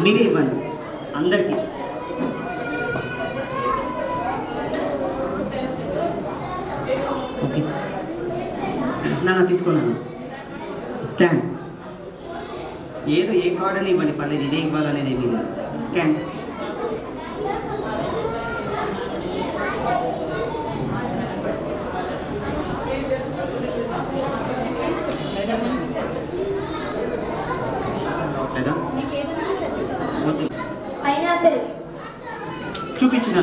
మీరే ఇవ్వండి అందరికీ. ఓకే నన్ను తీసుకున్నాను. స్కాన్ ఏదో ఏ కార్డ్ అని ఇవ్వండి, పర్లేదు, ఇదే ఇవ్వాలనేది ఏమి లేదు. స్కాన్ లేదా పైనాపిల్ చూపించిన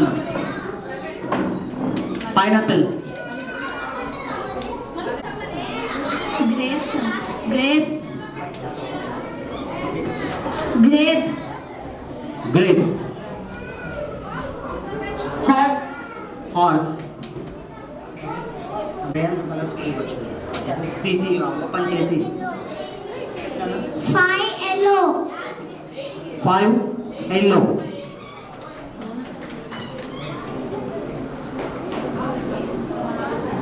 pineapple, grapes grapes grapes grapes, horse horse. Dance colours next తీసి ఓపెన్ చేసి 5 yellow 5 yellow,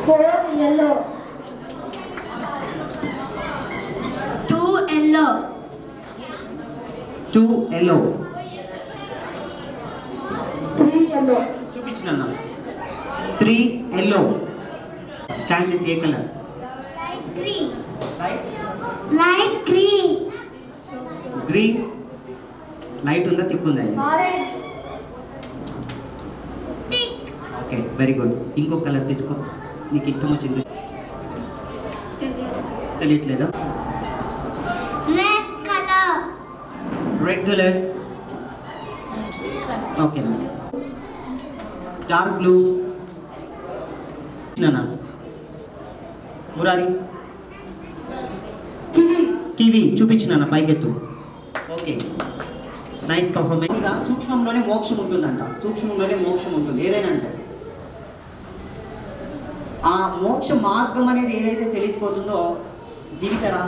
4 yellow 2 yellow 2 yellow, 3 yellow చూపించిన 3 yellow. స్కాన్ చేసి ఏ colour? green light green green. Light ఉందా థిక్ ఉందా? orange thick okay very good. ఇంకో colour తీసుకో, నీకు ఇష్టం వచ్చింది. తెలియట్లేదా? red color red colour. Okay dark blue. నానా మురారి కివి చూపించిన పైకెత్తు. Okay nice performance. ఇంకా సూక్ష్మంలోనే మోక్షం ఉంటుందంట, సూక్ష్మంలోనే మోక్షం ఉంటుంది ఏదైనా అంటే. ఆ మోక్ష మార్గం అనేది ఏదైతే తెలిసిపోతుందో జీవిత రహస్యం